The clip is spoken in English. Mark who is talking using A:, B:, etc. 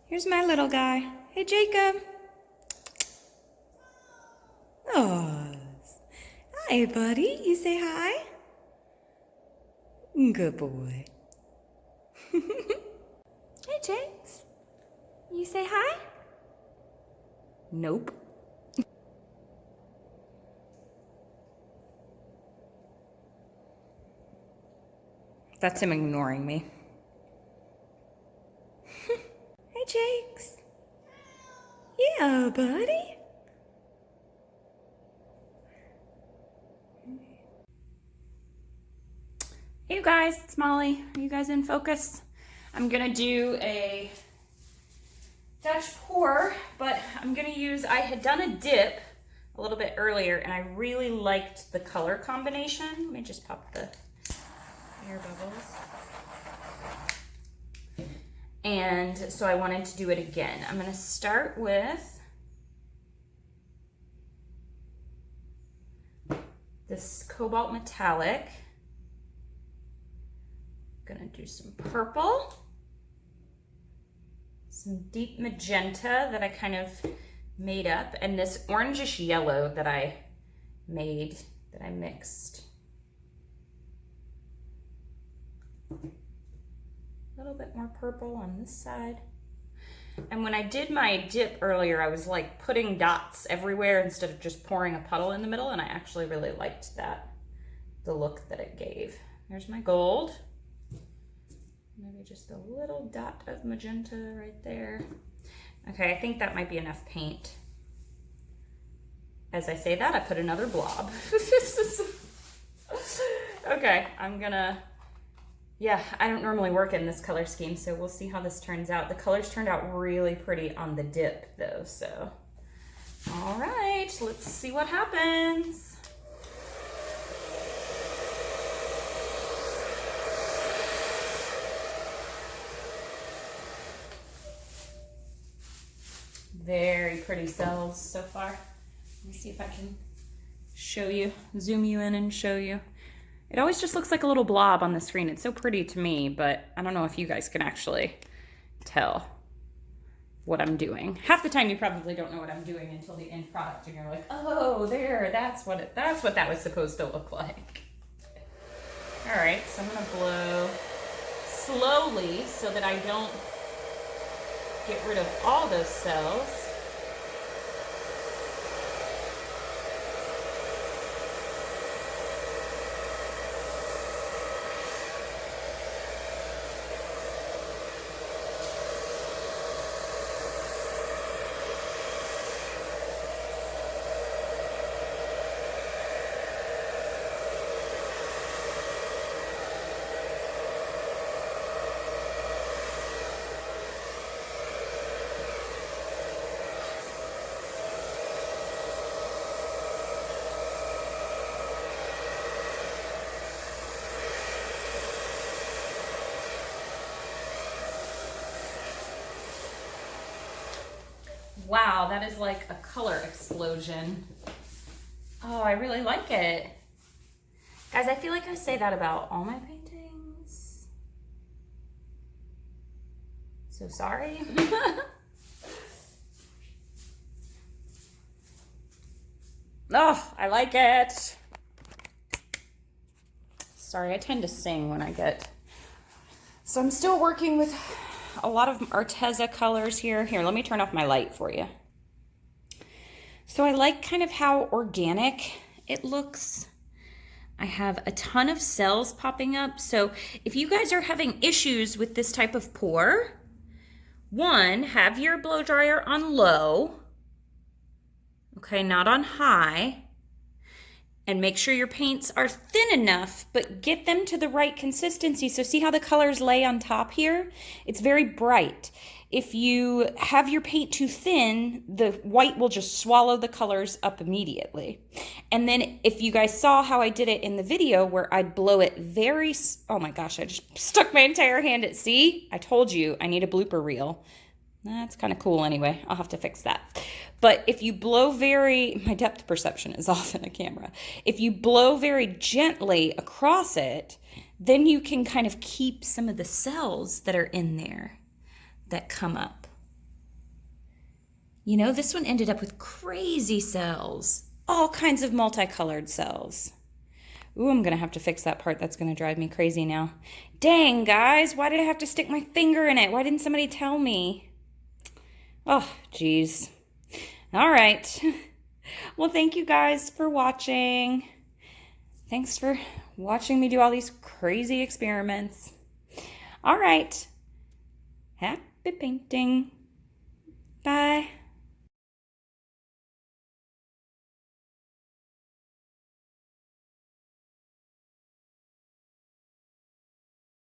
A: Here's my little guy. Hey, Jacob. Oh, hi, buddy. You say hi? Good boy. Hey, Jakes. You say hi? Nope. That's him ignoring me. Hey, Jakes. Yeah, buddy. Hey, you guys, it's Molly. Are you guys in focus? I'm gonna do a Dutch pour, but I'm gonna use, I had done a dip a little bit earlier and I really liked the color combination. Let me just pop the air bubbles. And so I wanted to do it again. I'm gonna start with this cobalt metallic. Gonna do some purple, some deep magenta that I kind of made up, and this orangish yellow that I made, that I mixed. A little bit more purple on this side. And when I did my dip earlier, I was like putting dots everywhere instead of just pouring a puddle in the middle, and I actually really liked that, the look that it gave. There's my gold. Maybe just a little dot of magenta right there. Okay, I think that might be enough paint. As I say that, I put another blob. Okay, I'm gonna, yeah, I don't normally work in this color scheme, so we'll see how this turns out. The colors turned out really pretty on the dip though, so. All right, let's see what happens. Very pretty cells so far. Let me see if I can show you, zoom you in and show you. It always just looks like a little blob on the screen. It's so pretty to me, but I don't know if you guys can actually tell what I'm doing. Half the time you probably don't know what I'm doing until the end product and you're like, oh, there, that's what that was supposed to look like. All right, so I'm gonna blow slowly so that I don't get rid of all those cells. Wow, that is like a color explosion. Oh, I really like it. Guys, I feel like I say that about all my paintings. So sorry. Oh, I like it. Sorry, I tend to sing when I get... So I'm still working with a lot of Arteza colors here. Here, let me turn off my light for you. So I like kind of how organic it looks. I have a ton of cells popping up. So if you guys are having issues with this type of pour, one, have your blow dryer on low, okay, not on high, and make sure your paints are thin enough, but get them to the right consistency. So see how the colors lay on top here? It's very bright. If you have your paint too thin, the white will just swallow the colors up immediately. And then if you guys saw how I did it in the video where I'd blow it very, oh my gosh, I just stuck my entire hand at, see? I told you I need a blooper reel. That's kind of cool anyway. I'll have to fix that. But if you blow my depth perception is off in the camera. If you blow very gently across it, then you can kind of keep some of the cells that are in there that come up. You know, this one ended up with crazy cells. All kinds of multicolored cells. Ooh, I'm gonna have to fix that part. That's gonna drive me crazy now. Dang, guys, why did I have to stick my finger in it? Why didn't somebody tell me? Oh, geez. All right. Well, thank you guys for watching. Thanks for watching me do all these crazy experiments. All right. Happy painting. Bye.